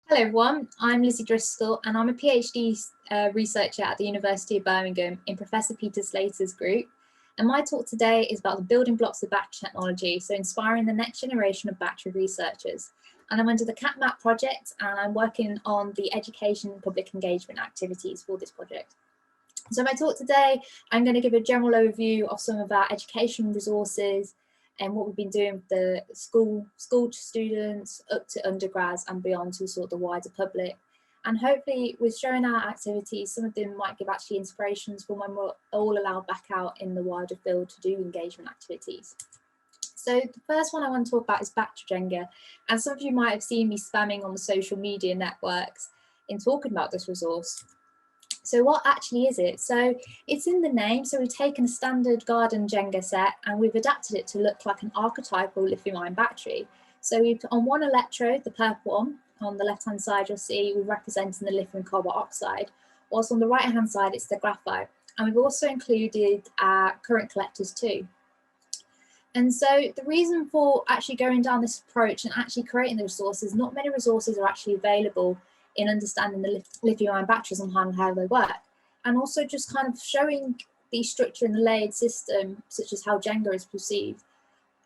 Hello everyone, I'm Lizzie Driscoll and I'm a PhD researcher at the University of Birmingham in Professor Peter Slater's group. And my talk today is about the building blocks of battery technology, so inspiring the next generation of battery researchers. And I'm under the CAPMAP project and I'm working on the education and public engagement activities for this project. So my talk today, I'm going to give a general overview of some of our education resources and what we've been doing with the school students up to undergrads and beyond to sort of the wider public. And hopefully with showing our activities, some of them might give actually inspirations for when we're all allowed back out in the wider field to do engagement activities. So the first one I want to talk about is battery JENGA. And some of you might have seen me spamming on the social media networks in talking about this resource. So what actually is it? So it's in the name. So we've taken a standard garden JENGA set and we've adapted it to look like an archetypal lithium-ion battery. So we've on one electrode, the purple one, on the left-hand side, you'll see we're representing the lithium cobalt oxide, whilst on the right-hand side, it's the graphite. And we've also included our current collectors too. And so the reason for actually going down this approach and actually creating the resources, not many resources are actually available in understanding the lithium-ion batteries and how they work, and also just kind of showing the structure in the layered system, such as how JENGA is perceived.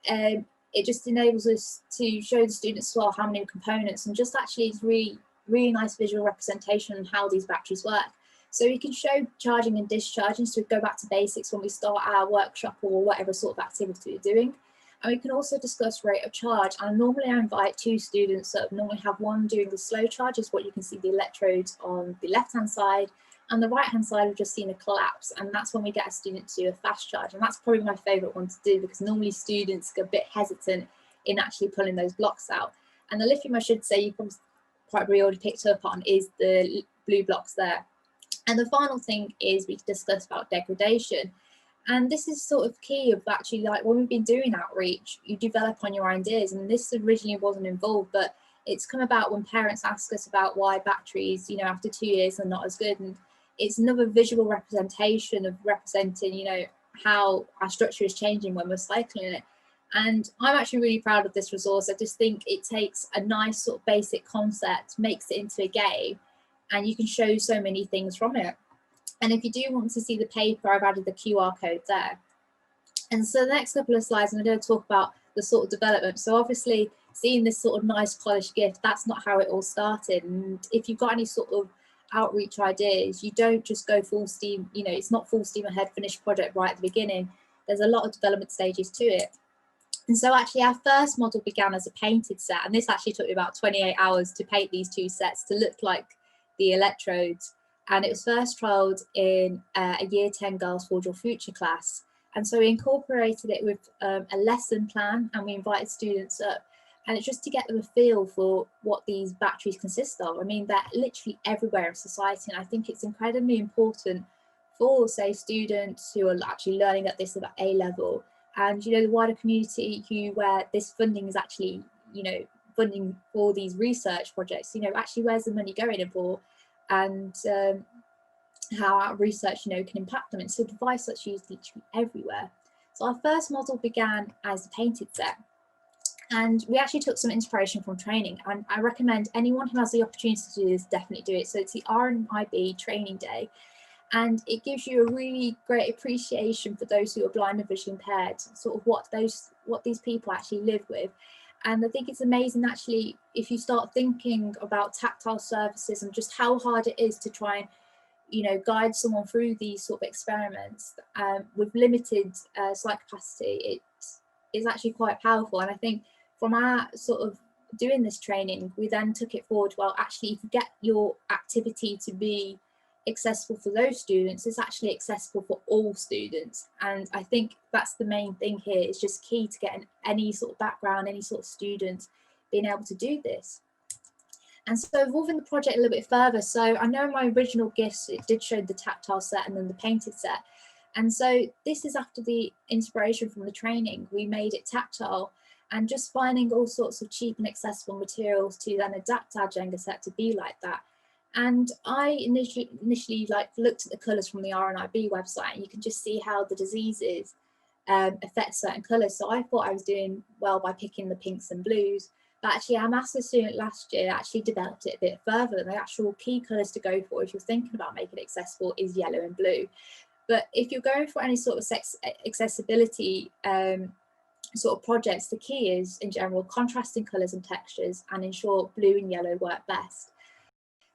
It just enables us to show the students as well how many components, and just actually is really nice visual representation on how these batteries work. So we can show charging and discharging, so we go back to basics when we start our workshop or whatever sort of activity we're doing. And we can also discuss rate of charge. And normally I invite two students, so normally have one doing the slow charge, is what you can see the electrodes on the left-hand side, and the right-hand side we've just seen a collapse. And that's when we get a student to do a fast charge. And that's probably my favorite one to do, because normally students get a bit hesitant in actually pulling those blocks out. And the lithium, I should say, you probably already picked up on, is the blue blocks there. And the final thing is we discuss about degradation. And this is sort of key of actually, like when we've been doing outreach, you develop on your ideas, and this originally wasn't involved, but it's come about when parents ask us about why batteries, you know, after 2 years are not as good. And it's another visual representation of representing, you know, how our structure is changing when we're cycling it. And I'm actually really proud of this resource. I just think it takes a nice sort of basic concept, makes it into a game, and you can show so many things from it. And if you do want to see the paper, I've added the QR code there. And so the next couple of slides, I'm going to talk about the sort of development. So obviously seeing this sort of nice polished gift, that's not how it all started. And if you've got any sort of outreach ideas, you don't just go full steam, you know, it's not full steam ahead, finished project right at the beginning. There's a lot of development stages to it. And so actually our first model began as a painted set. And this actually took me about 28 hours to paint these two sets to look like the electrodes. And it was first trialled in a Year 10 Girls Forge Your Future class. And so we incorporated it with a lesson plan, and we invited students up. And it's just to get them a feel for what these batteries consist of. I mean, they're literally everywhere in society. And I think it's incredibly important for, say, students who are actually learning at this about A level, and, you know, the wider community where this funding is actually, you know, funding for these research projects, you know, actually where's the money going for? And how our research, you know, can impact them. And so the device that's used literally everywhere. So our first model began as a painted set, and we actually took some inspiration from training. And I recommend anyone who has the opportunity to do this, definitely do it. So it's the RNIB training day, and it gives you a really great appreciation for those who are blind and visually impaired, sort of what these people actually live with. And I think it's amazing, actually, if you start thinking about tactile surfaces and just how hard it is to try and, you know, guide someone through these sort of experiments with limited sight capacity, it is actually quite powerful. And I think from our sort of doing this training, we then took it forward. Well, actually, if you get your activity to be accessible for those students, it's actually accessible for all students. And I think that's the main thing here. It's just key to getting any sort of background, any sort of student being able to do this. And so evolving the project a little bit further, so I know my original gifts, it did show the tactile set and then the painted set. And so this is after the inspiration from the training, we made it tactile, and just finding all sorts of cheap and accessible materials to then adapt our JENGA set to be like that. And I initially like looked at the colours from the RNIB website, and you can just see how the diseases affect certain colours. So I thought I was doing well by picking the pinks and blues, But actually our master's student last year actually developed it a bit further. The actual key colours to go for if you're thinking about making it accessible is yellow and blue. But if you're going for any sort of accessibility sort of projects, the key is in general contrasting colours and textures, and ensure blue and yellow work best.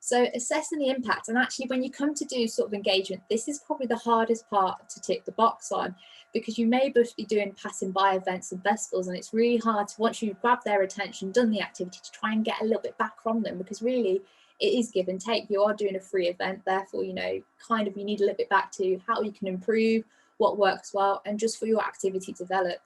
So assessing the impact, and actually when you come to do sort of engagement, this is probably the hardest part to tick the box on, because you may both be doing passing by events and festivals, and it's really hard to, once you've grabbed their attention, done the activity, to try and get a little bit back from them, because really it is give and take. You are doing a free event, therefore, you know, kind of you need a little bit back to how you can improve, what works well, and just for your activity to develop.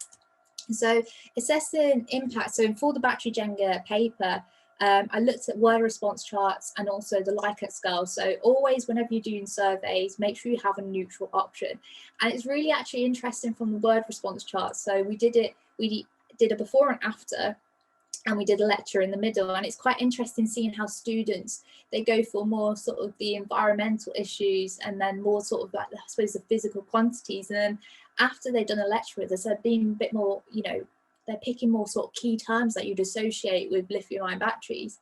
So assessing impact, so for the battery Jenga paper, I looked at word response charts and also the Likert scale. So always whenever you're doing surveys, make sure you have a neutral option. And it's really actually interesting from the word response charts. So we did a before and after, and we did a lecture in the middle, and it's quite interesting seeing how students, they go for more sort of the environmental issues, and then more sort of like, I suppose, the physical quantities, and then after they've done a lecture with us, they're being a bit more, you know, they're picking more sort of key terms that you'd associate with lithium-ion batteries.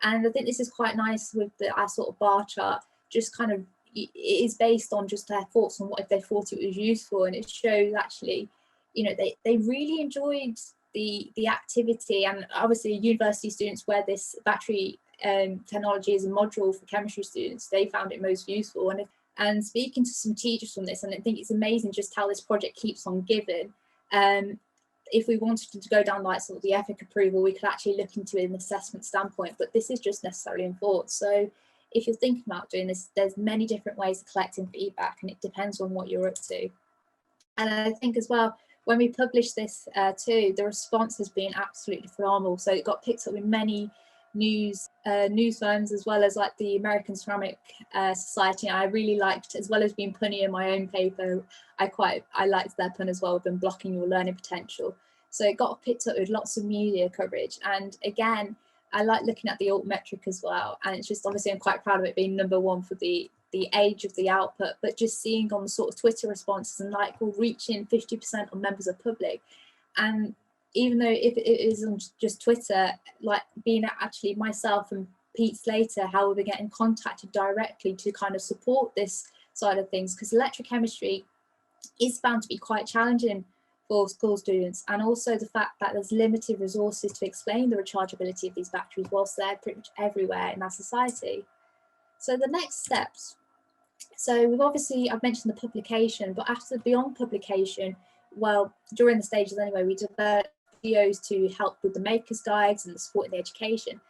And I think this is quite nice with our sort of bar chart, just kind of, it is based on just their thoughts on what if they thought it was useful, and it shows actually, you know, they really enjoyed the activity. And obviously university students, where this battery technology is a module for chemistry students, they found it most useful. And speaking to some teachers from this, and I think it's amazing just how this project keeps on giving. If we wanted to go down like sort of the ethic approval, we could actually look into an assessment standpoint, but this is just necessarily in thought. So if you're thinking about doing this, there's many different ways of collecting feedback, and it depends on what you're up to. And I think as well, when we published this too, the response has been absolutely phenomenal. So it got picked up in many news firms, as well as like the American Ceramic Society. I really liked, as well as being punny in my own paper, I liked their pun as well, with them blocking your learning potential. So it got picked up with lots of media coverage. And again, I like looking at the altmetric as well. And it's just, obviously I'm quite proud of it being #1 for the age of the output, but just seeing on the sort of Twitter responses, and like we're reaching 50% of members of public. And even though if it is on just Twitter, like being actually myself and Pete Slater, how we're getting contacted directly to kind of support this side of things, because electrochemistry is found to be quite challenging for school students, and also the fact that there's limited resources to explain the rechargeability of these batteries whilst they're pretty much everywhere in our society. So the next steps. So we've obviously, I've mentioned the publication, but beyond publication, well, during the stages anyway, we developed videos to help with the makers guides and the support in the education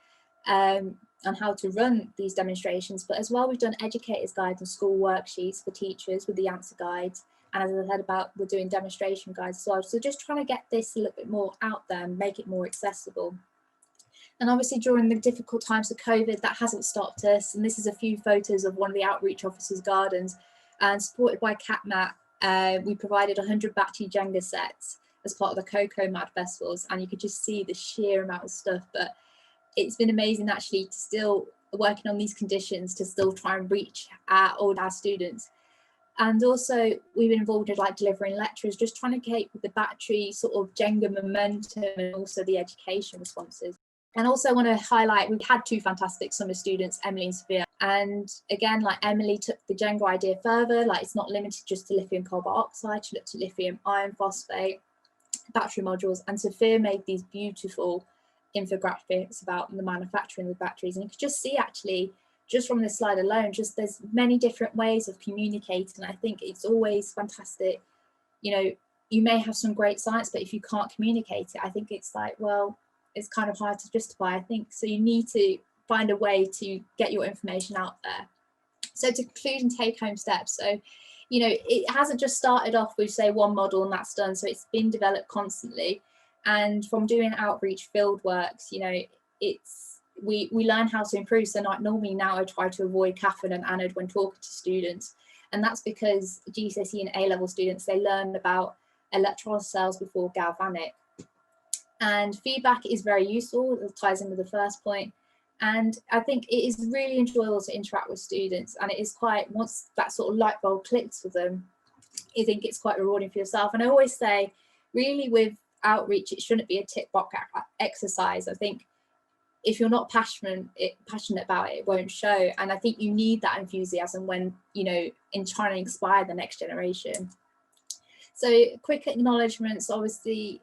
on how to run these demonstrations. But as well, we've done educators guides and school worksheets for teachers with the answer guides. And as I said about, we're doing demonstration guides as well. So just trying to get this a little bit more out there and make it more accessible. And obviously during the difficult times of COVID, that hasn't stopped us. And this is a few photos of one of the outreach officers' gardens, and supported by CatMat, we provided 100 battery Jenga sets as part of the Cocoa Mad festivals. And you could just see the sheer amount of stuff, but it's been amazing actually to still working on these conditions to still try and reach all our students. And also we've been involved in like delivering lectures, just trying to keep with the battery sort of Jenga momentum and also the education responses. And also I want to highlight, we've had 2 fantastic summer students, Emily and Sophia. And again, like Emily took the Jenga idea further, like it's not limited just to lithium cobalt oxide, she looked at lithium iron phosphate, battery modules, and Sophia made these beautiful infographics about the manufacturing of batteries. And you could just see actually, just from this slide alone, just there's many different ways of communicating. I think it's always fantastic, you know, you may have some great science, but if you can't communicate it, I think it's like, well, it's kind of hard to justify, I think. So you need to find a way to get your information out there. So to conclude and take home steps. So, you know, it hasn't just started off with say 1 model and that's done. So it's been developed constantly. And from doing outreach field works, you know, we learn how to improve. So not normally now I try to avoid cathode and anode when talking to students. And that's because GCSE and A-level students, they learn about electrolysis cells before galvanic. And feedback is very useful, it ties in with the first point. And I think it is really enjoyable to interact with students, and it is quite, once that sort of light bulb clicks for them, I think it's quite rewarding for yourself. And I always say, really with outreach, it shouldn't be a tick box exercise. I think if you're not passionate about it, it won't show. And I think you need that enthusiasm when, you know, in trying to inspire the next generation. So quick acknowledgements, obviously,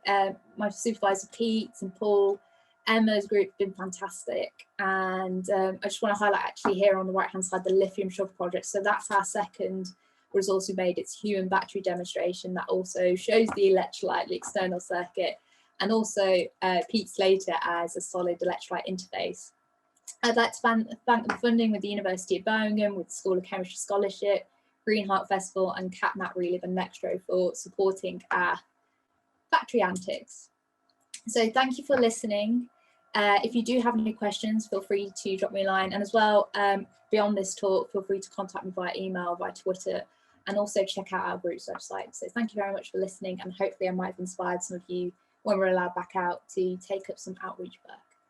my supervisor Pete and Paul, Emma's group have been fantastic. And I just want to highlight actually here on the right hand side, the lithium shuttle project. So that's our second resource we made. It's human battery demonstration that also shows the electrolyte, the external circuit, and also Pete Slater as a solid electrolyte interface. I'd like to thank the funding with the University of Birmingham, with the School of Chemistry Scholarship, Green Heart Festival, and CapNat Relive and Nextro for supporting our factory antics. So thank you for listening. If you do have any questions, feel free to drop me a line. And as well, beyond this talk, feel free to contact me via email, via Twitter, and also check out our group's website. So thank you very much for listening, and hopefully I might have inspired some of you when we're allowed back out to take up some outreach work.